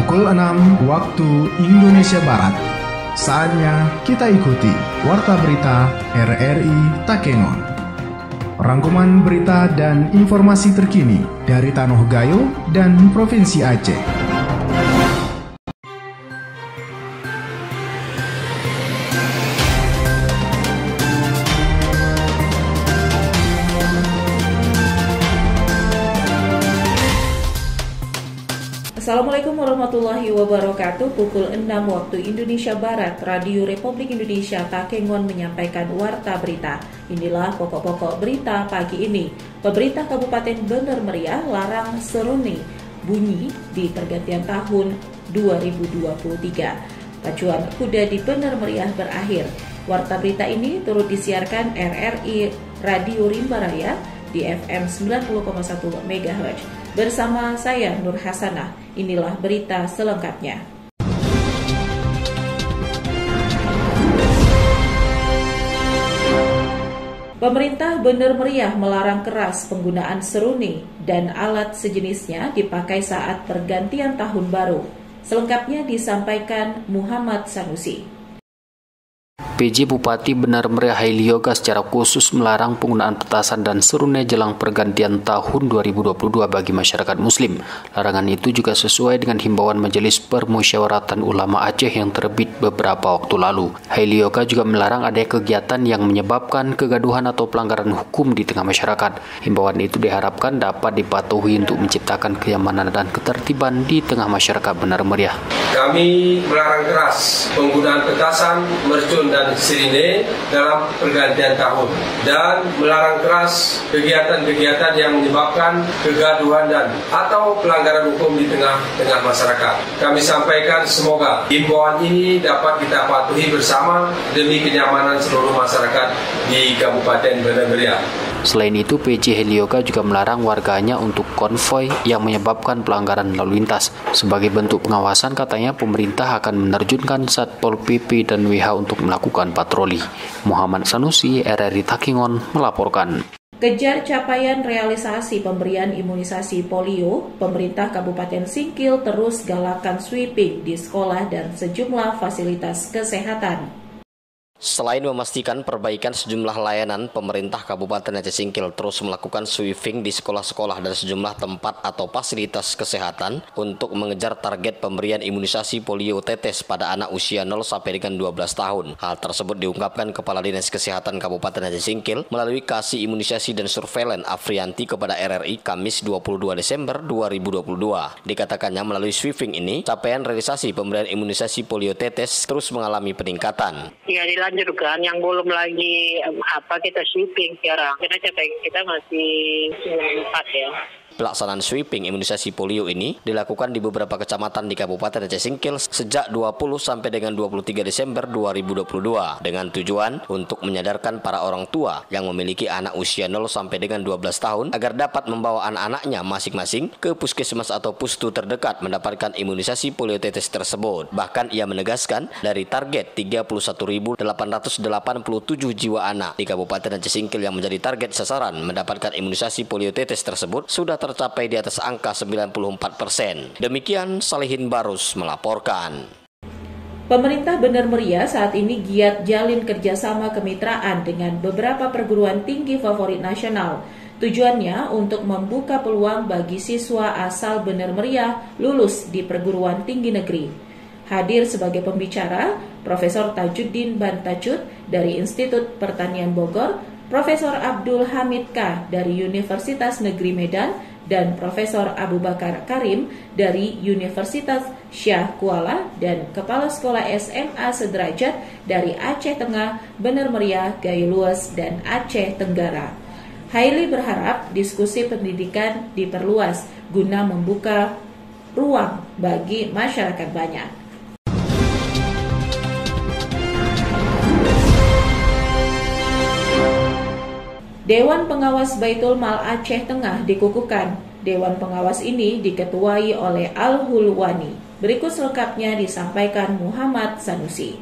Pukul 6 waktu Indonesia Barat. Saatnya kita ikuti Warta Berita RRI Takengon. Rangkuman berita dan informasi terkini dari Tanah Gayo dan Provinsi Aceh. Assalamualaikum warahmatullahi wabarakatuh. Pukul 6 waktu Indonesia Barat, Radio Republik Indonesia Takengon menyampaikan Warta Berita. Inilah pokok-pokok berita pagi ini. Pemerintah Kabupaten Bener Meriah larang seruni bunyi di pergantian tahun 2023. Pacuan kuda di Bener Meriah berakhir. Warta berita ini turut disiarkan RRI Radio Rimba Raya di FM 90,1 MHz. Bersama saya Nur Hasanah, inilah berita selengkapnya. Pemerintah benar meriah melarang keras penggunaan seruni dan alat sejenisnya dipakai saat pergantian tahun baru. Selengkapnya disampaikan Muhammad Sanusi. PJ Bupati Benar Meriah Haili Yoga secara khusus melarang penggunaan petasan dan serunai jelang pergantian tahun 2022 bagi masyarakat Muslim. Larangan itu juga sesuai dengan himbauan Majelis Permusyawaratan Ulama Aceh yang terbit beberapa waktu lalu. Haili Yoga juga melarang adanya kegiatan yang menyebabkan kegaduhan atau pelanggaran hukum di tengah masyarakat. Himbauan itu diharapkan dapat dipatuhi untuk menciptakan kenyamanan dan ketertiban di tengah masyarakat Benar Meriah. Kami melarang keras penggunaan petasan, mercun dan sirine dalam pergantian tahun dan melarang keras kegiatan-kegiatan yang menyebabkan kegaduhan dan atau pelanggaran hukum di tengah masyarakat. Kami sampaikan semoga himbauan ini dapat kita patuhi bersama demi kenyamanan seluruh masyarakat di Kabupaten Benar Meriah. Selain itu, PJ Haili Yoga juga melarang warganya untuk konvoi yang menyebabkan pelanggaran lalu lintas. Sebagai bentuk pengawasan, katanya pemerintah akan menerjunkan Satpol PP dan WH untuk melakukan patroli. Muhammad Sanusi, RRI Takengon, melaporkan. Kejar capaian realisasi pemberian imunisasi polio, pemerintah Kabupaten Singkil terus galakan sweeping di sekolah dan sejumlah fasilitas kesehatan. Selain memastikan perbaikan sejumlah layanan, pemerintah Kabupaten Aceh Singkil terus melakukan sweeping di sekolah-sekolah dan sejumlah tempat atau fasilitas kesehatan untuk mengejar target pemberian imunisasi polio tetes pada anak usia 0 sampai dengan 12 tahun. Hal tersebut diungkapkan Kepala Dinas Kesehatan Kabupaten Aceh Singkil melalui Kasih Imunisasi dan Surveillance Afrianti kepada RRI Kamis 22 Desember 2022. Dikatakannya melalui sweeping ini, capaian realisasi pemberian imunisasi polio tetes terus mengalami peningkatan. Ya, dilanjutkan yang belum lagi kita sweeping sekarang. Karena capaian kita masih 94 ya. Pelaksanaan sweeping imunisasi polio ini dilakukan di beberapa kecamatan di Kabupaten Aceh Singkil sejak 20 sampai dengan 23 Desember 2022 dengan tujuan untuk menyadarkan para orang tua yang memiliki anak usia 0 sampai dengan 12 tahun agar dapat membawa anak-anaknya masing-masing ke puskesmas atau pustu terdekat mendapatkan imunisasi polio tetes tersebut. Bahkan ia menegaskan dari target 31.887 jiwa anak di Kabupaten Aceh Singkil yang menjadi target sasaran mendapatkan imunisasi polio tetes tersebut sudah tercapai di atas angka 94%. Demikian Salihin Barus melaporkan. Pemerintah Benar Meriah saat ini giat jalin kerjasama kemitraan dengan beberapa perguruan tinggi favorit nasional. Tujuannya untuk membuka peluang bagi siswa asal Benar Meriah lulus di perguruan tinggi negeri. Hadir sebagai pembicara, Profesor Tajuddin Bantacut dari Institut Pertanian Bogor, Profesor Abdul Hamid K. dari Universitas Negeri Medan, dan Profesor Abu Bakar Karim dari Universitas Syah Kuala dan Kepala Sekolah SMA Sederajat dari Aceh Tengah, Benar Meriah, Gayo Luas, dan Aceh Tenggara. Haili berharap diskusi pendidikan diperluas guna membuka ruang bagi masyarakat banyak. Dewan Pengawas Baitul Mal Aceh Tengah dikukuhkan. Dewan Pengawas ini diketuai oleh Al-Hulwani. Berikut selengkapnya disampaikan Muhammad Sanusi.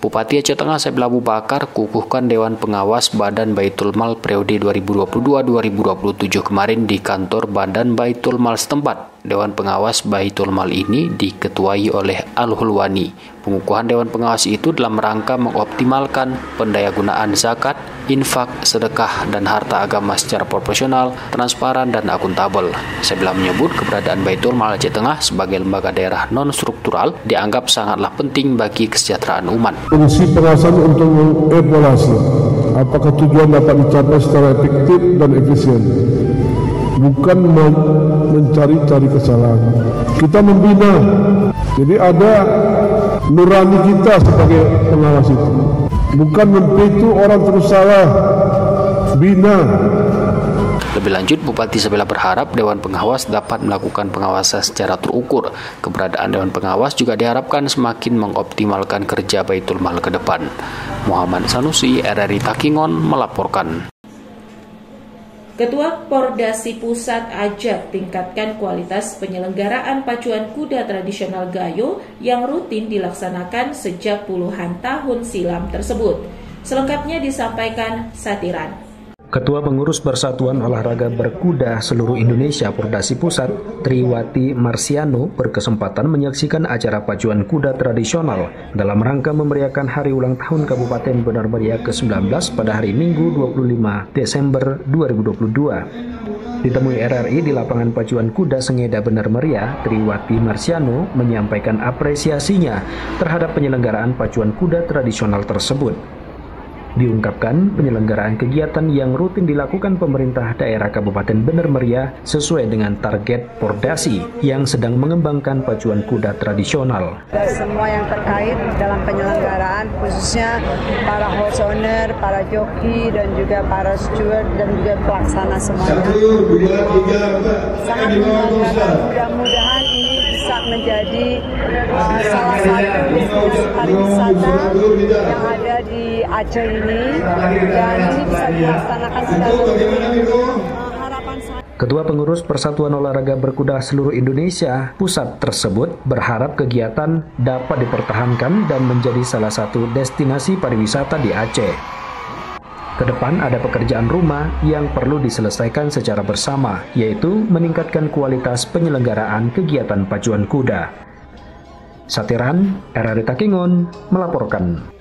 Bupati Aceh Tengah Saiful Abu Bakar kukuhkan Dewan Pengawas Badan Baitul Mal periode 2022-2027 kemarin di kantor Badan Baitul Mal setempat. Dewan Pengawas Baitul Mal ini diketuai oleh Al-Hulwani. Pengukuhan Dewan Pengawas itu dalam rangka mengoptimalkan pendayagunaan zakat, infak, sedekah, dan harta agama secara proporsional, transparan, dan akuntabel. Saiful menyebut keberadaan Baitul Mal Aceh Tengah sebagai lembaga daerah non-struktural dianggap sangatlah penting bagi kesejahteraan umat. Fungsi pengawasan untuk mengevaluasi apakah tujuan dapat dicapai secara efektif dan efisien, bukan mencari-cari kesalahan. Kita membina, jadi ada nurani kita sebagai pengawas itu, bukan mempitu orang terus salah, bina. Lebih lanjut, Bupati Sabila berharap Dewan Pengawas dapat melakukan pengawasan secara terukur. Keberadaan Dewan Pengawas juga diharapkan semakin mengoptimalkan kerja Baitul Mal ke depan. Muhammad Sanusi, RRI Takengon melaporkan. Ketua Pordasi Pusat ajak tingkatkan kualitas penyelenggaraan pacuan kuda tradisional Gayo yang rutin dilaksanakan sejak puluhan tahun silam tersebut. Selengkapnya disampaikan Satiran. Ketua Pengurus Persatuan Olahraga Berkuda Seluruh Indonesia Pordasi Pusat, Triwati Marsiano, berkesempatan menyaksikan acara pacuan kuda tradisional dalam rangka memeriahkan Hari Ulang Tahun Kabupaten Benar Meriah ke-19 pada hari Minggu 25 Desember 2022. Ditemui RRI di lapangan pacuan kuda Sengeda Benar Meriah, Triwati Marsiano menyampaikan apresiasinya terhadap penyelenggaraan pacuan kuda tradisional tersebut. Diungkapkan penyelenggaraan kegiatan yang rutin dilakukan pemerintah daerah Kabupaten Benar Meriah sesuai dengan target Pordasi yang sedang mengembangkan pacuan kuda tradisional. Semua yang terkait dalam penyelenggaraan, khususnya para horse owner, para joki, dan juga para steward dan juga pelaksana semuanya. Sangat membanggakan, mudah-mudahan ini bisa menjadi salah satu destinasi pariwisata yang ada di Aceh ini. Dan ini bisa dilaksanakan secara harapan saya. Ketua Pengurus Persatuan Olahraga Berkuda Seluruh Indonesia Pusat tersebut berharap kegiatan dapat dipertahankan dan menjadi salah satu destinasi pariwisata di Aceh. Kedepan ada pekerjaan rumah yang perlu diselesaikan secara bersama, yaitu meningkatkan kualitas penyelenggaraan kegiatan pacuan kuda. Satiran, RRI Takengon, melaporkan.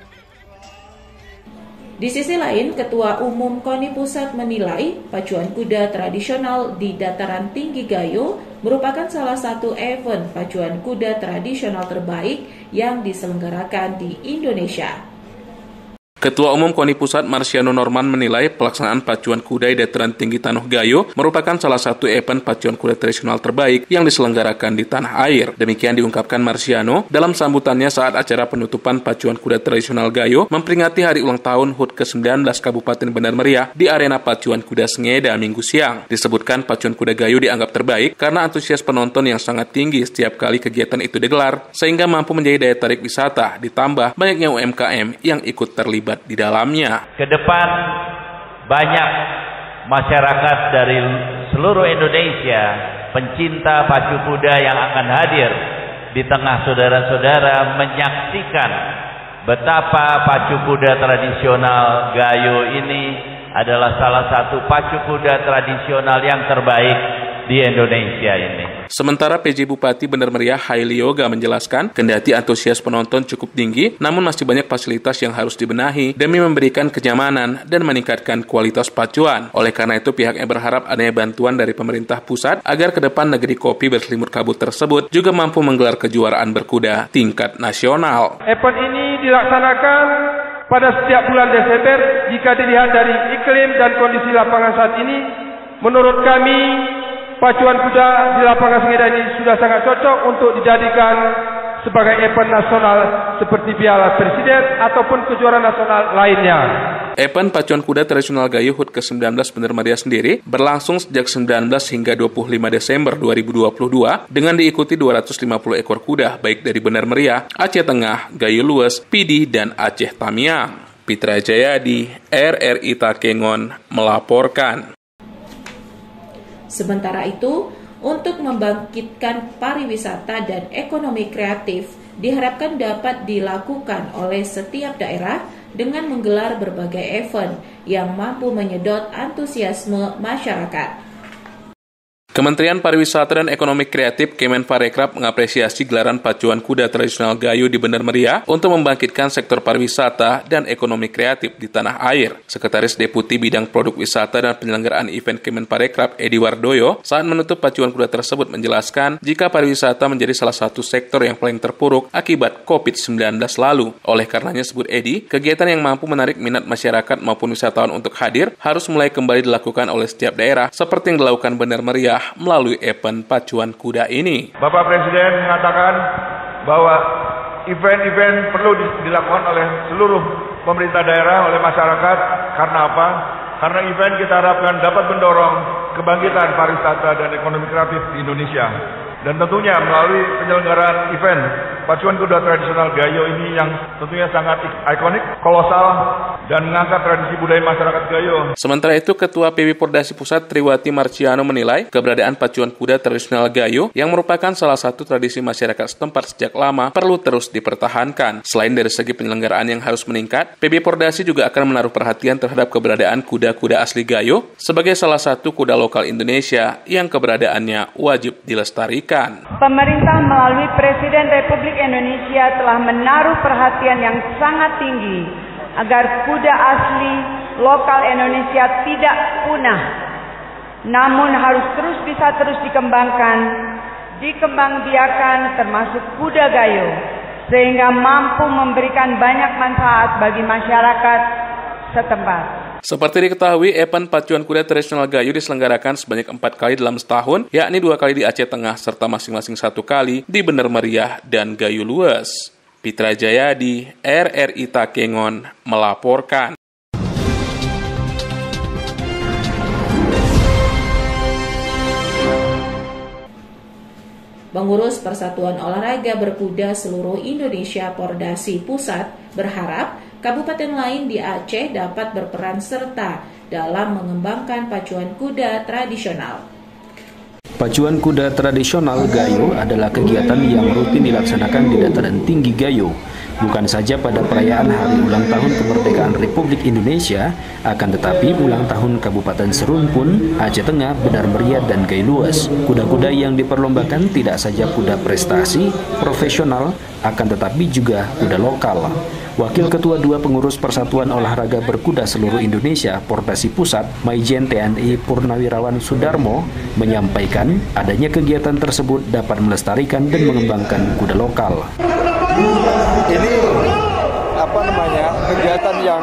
Di sisi lain, Ketua Umum KONI Pusat menilai pacuan kuda tradisional di dataran tinggi Gayo merupakan salah satu event pacuan kuda tradisional terbaik yang diselenggarakan di Indonesia. Ketua Umum KONI Pusat Marsiano Norman menilai pelaksanaan pacuan kuda di dataran tinggi Tanah Gayo merupakan salah satu event pacuan kuda tradisional terbaik yang diselenggarakan di tanah air. Demikian diungkapkan Marsiano dalam sambutannya saat acara penutupan pacuan kuda tradisional Gayo memperingati Hari Ulang Tahun HUT ke-19 Kabupaten Benar Meriah di arena pacuan kuda Sengeda Minggu siang. Disebutkan pacuan kuda Gayo dianggap terbaik karena antusias penonton yang sangat tinggi setiap kali kegiatan itu digelar, sehingga mampu menjadi daya tarik wisata, ditambah banyaknya UMKM yang ikut terlibat di dalamnya. Ke depan banyak masyarakat dari seluruh Indonesia pencinta pacu kuda yang akan hadir di tengah saudara-saudara menyaksikan betapa pacu kuda tradisional Gayo ini adalah salah satu pacu kuda tradisional yang terbaik di Indonesia ini. Sementara PJ Bupati Benar Meriah Haili Yoga menjelaskan, kendati antusias penonton cukup tinggi, namun masih banyak fasilitas yang harus dibenahi demi memberikan kenyamanan dan meningkatkan kualitas pacuan. Oleh karena itu, pihaknya berharap adanya bantuan dari pemerintah pusat agar ke depan negeri kopi berselimut kabut tersebut juga mampu menggelar kejuaraan berkuda tingkat nasional. Event ini dilaksanakan pada setiap bulan Desember. Jika dilihat dari iklim dan kondisi lapangan saat ini, menurut kami pacuan kuda di lapangan Sengeda ini sudah sangat cocok untuk dijadikan sebagai event nasional seperti Piala Presiden ataupun kejuaraan nasional lainnya. Event pacuan kuda tradisional Gayo HUT ke-19 Benar Meriah sendiri berlangsung sejak 19 hingga 25 Desember 2022 dengan diikuti 250 ekor kuda baik dari Benar Meriah, Aceh Tengah, Gayo Lues, Pidi, dan Aceh Tamiang. Pitra Jayadi, RRI Takengon melaporkan. Sementara itu, untuk membangkitkan pariwisata dan ekonomi kreatif diharapkan dapat dilakukan oleh setiap daerah dengan menggelar berbagai event yang mampu menyedot antusiasme masyarakat. Kementerian Pariwisata dan Ekonomi Kreatif Kemenparekraf mengapresiasi gelaran pacuan kuda tradisional Gayo di Benar Meriah untuk membangkitkan sektor pariwisata dan ekonomi kreatif di tanah air. Sekretaris Deputi Bidang Produk Wisata dan Penyelenggaraan Event Kemenparekraf Edi Wardoyo saat menutup pacuan kuda tersebut menjelaskan jika pariwisata menjadi salah satu sektor yang paling terpuruk akibat COVID-19 lalu. Oleh karenanya, sebut Edi, kegiatan yang mampu menarik minat masyarakat maupun wisatawan untuk hadir harus mulai kembali dilakukan oleh setiap daerah seperti yang dilakukan Benar Meriah melalui event pacuan kuda ini. Bapak Presiden mengatakan bahwa event-event perlu dilakukan oleh seluruh pemerintah daerah, oleh masyarakat. Karena apa? Karena event kita harapkan dapat mendorong kebangkitan pariwisata dan ekonomi kreatif di Indonesia. Dan tentunya melalui penyelenggaraan event pacuan kuda tradisional Gayo ini yang tentunya sangat ikonik, kolosal, dan mengangkat tradisi budaya masyarakat Gayo. Sementara itu, Ketua PB Pordasi Pusat Triwati Marciano menilai keberadaan pacuan kuda tradisional Gayo yang merupakan salah satu tradisi masyarakat setempat sejak lama perlu terus dipertahankan. Selain dari segi penyelenggaraan yang harus meningkat, PB Pordasi juga akan menaruh perhatian terhadap keberadaan kuda-kuda asli Gayo sebagai salah satu kuda lokal Indonesia yang keberadaannya wajib dilestarikan. Pemerintah melalui Presiden Republik Indonesia telah menaruh perhatian yang sangat tinggi agar kuda asli lokal Indonesia tidak punah, namun harus bisa terus dikembangbiakan termasuk kuda Gayo, sehingga mampu memberikan banyak manfaat bagi masyarakat setempat. Seperti diketahui, event pacuan kuda tradisional Gayo diselenggarakan sebanyak 4 kali dalam setahun, yakni 2 kali di Aceh Tengah serta masing-masing 1 kali di Bener Meriah dan Gayo Lues. Pitra Jayadi, RRI Takengon, melaporkan. Pengurus Persatuan Olahraga Berkuda Seluruh Indonesia Pordasi Pusat berharap kabupaten lain di Aceh dapat berperan serta dalam mengembangkan pacuan kuda tradisional. Pacuan kuda tradisional Gayo adalah kegiatan yang rutin dilaksanakan di dataran tinggi Gayo. Bukan saja pada perayaan Hari Ulang Tahun Kemerdekaan Republik Indonesia, akan tetapi ulang tahun Kabupaten Serun pun, Aceh Tengah, Bener Meriah, dan Gayo Lues. Kuda-kuda yang diperlombakan tidak saja kuda prestasi, profesional, akan tetapi juga kuda lokal. Wakil Ketua 2 Pengurus Persatuan Olahraga Berkuda Seluruh Indonesia Pordasi Pusat, Maijen TNI Purnawirawan Sudarmo, menyampaikan adanya kegiatan tersebut dapat melestarikan dan mengembangkan kuda lokal. Ini kegiatan yang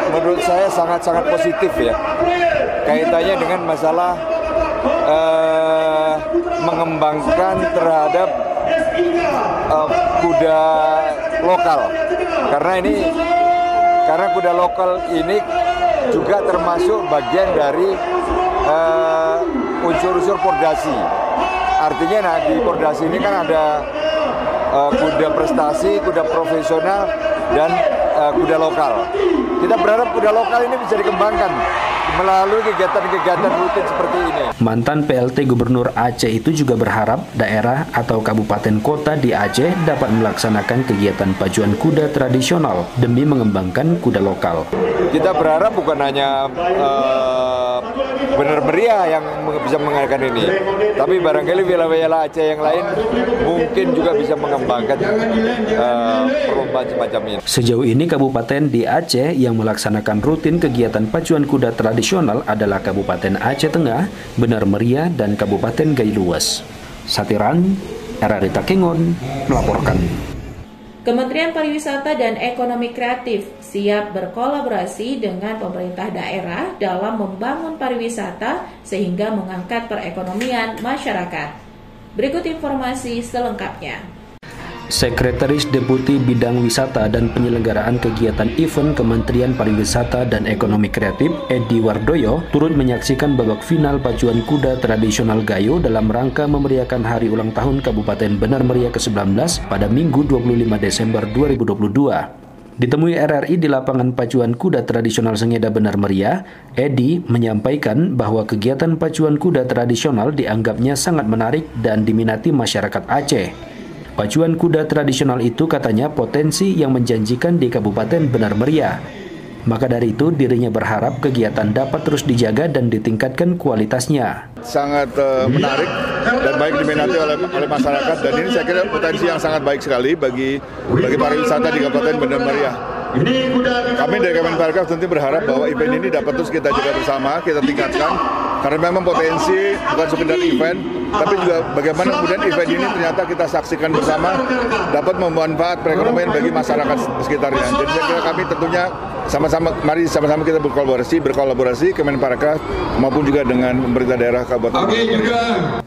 menurut saya sangat-sangat positif ya, kaitannya dengan masalah mengembangkan terhadap kuda lokal, karena kuda lokal ini juga termasuk bagian dari unsur-unsur pordasi. Artinya di pordasi ini kan ada kuda prestasi, kuda profesional, dan kuda lokal. Kita berharap kuda lokal ini bisa dikembangkan melalui kegiatan-kegiatan rutin seperti ini. Mantan PLT Gubernur Aceh itu juga berharap daerah atau kabupaten kota di Aceh dapat melaksanakan kegiatan pacuan kuda tradisional demi mengembangkan kuda lokal. Kita berharap bukan hanya Bener Meriah yang bisa mengadakan ini, tapi barangkali wilayah-wilayah Aceh yang lain mungkin juga bisa mengembangkan perlombaan semacam ini. Sejauh ini kabupaten di Aceh yang melaksanakan rutin kegiatan pacuan kuda tradisional adalah Kabupaten Aceh Tengah, Bener Meriah, dan Kabupaten Gayo Lues. Satiran, RRI Takengon, melaporkan. Kementerian Pariwisata dan Ekonomi Kreatif siap berkolaborasi dengan pemerintah daerah dalam membangun pariwisata sehingga mengangkat perekonomian masyarakat. Berikut informasi selengkapnya. Sekretaris Deputi Bidang Wisata dan Penyelenggaraan Kegiatan Event Kementerian Pariwisata dan Ekonomi Kreatif, Edi Wardoyo, turut menyaksikan babak final pacuan kuda tradisional Gayo dalam rangka memeriahkan Hari Ulang Tahun Kabupaten Bener Meriah ke-19 pada Minggu 25 Desember 2022. Ditemui RRI di lapangan pacuan kuda tradisional Sengeda Bener Meriah, Edi menyampaikan bahwa kegiatan pacuan kuda tradisional dianggapnya sangat menarik dan diminati masyarakat Aceh. Pacuan kuda tradisional itu katanya potensi yang menjanjikan di Kabupaten Bener Meriah. Maka dari itu dirinya berharap kegiatan dapat terus dijaga dan ditingkatkan kualitasnya. Sangat menarik dan baik diminati oleh masyarakat, dan ini saya kira potensi yang sangat baik sekali bagi pariwisata di Kabupaten Bener Meriah. Kami dari Kemenparekraf tentu berharap bahwa event ini dapat terus kita jaga bersama, kita tingkatkan, karena memang potensi bukan sekedar event, tapi juga bagaimana kemudian event ini ternyata kita saksikan bersama dapat memanfaat perekonomian bagi masyarakat sekitarnya. Jadi saya kira kami tentunya mari sama-sama kita berkolaborasi Kemenparekraf maupun juga dengan pemerintah daerah Kabupaten.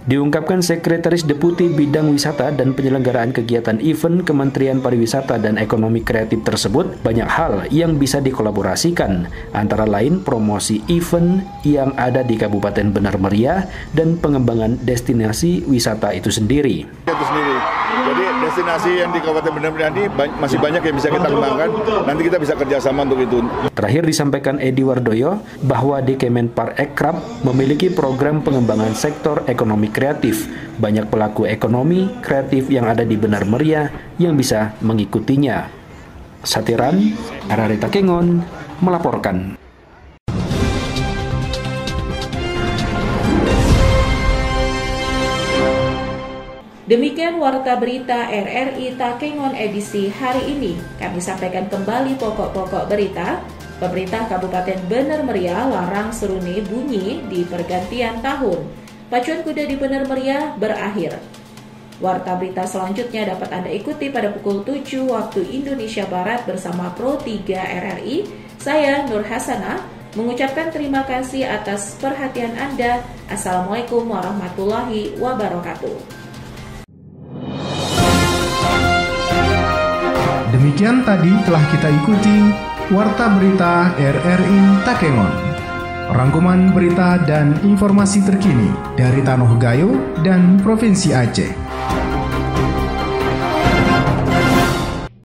Diungkapkan Sekretaris Deputi Bidang Wisata dan Penyelenggaraan Kegiatan Event Kementerian Pariwisata dan Ekonomi Kreatif tersebut, banyak hal yang bisa dikolaborasikan, antara lain promosi event yang ada di Kabupaten Benar Meriah dan pengembangan destinasi wisata itu sendiri. Jadi destinasi yang di Kabupaten Benar Meriah ini masih banyak yang bisa kita kembangkan, nanti kita bisa kerjasama untuk itu. Terakhir disampaikan Edi Wardoyo bahwa di Kemenparekraf memiliki program pengembangan sektor ekonomi kreatif. Banyak pelaku ekonomi kreatif yang ada di Benar Meriah yang bisa mengikutinya. Satiran, RRI Takengon, melaporkan. Demikian Warta Berita RRI Takengon edisi hari ini. Kami sampaikan kembali pokok-pokok berita. Pemerintah Kabupaten Benar Meriah larang seruni bunyi di pergantian tahun. Pacuan kuda di Benar Meriah berakhir. Warta berita selanjutnya dapat Anda ikuti pada pukul 7 waktu Indonesia Barat bersama Pro 3 RRI. Saya Nur Hasanah mengucapkan terima kasih atas perhatian Anda. Assalamualaikum warahmatullahi wabarakatuh. Demikian tadi telah kita ikuti Warta Berita RRI Takengon. Rangkuman berita dan informasi terkini dari Tanah Gayo dan Provinsi Aceh.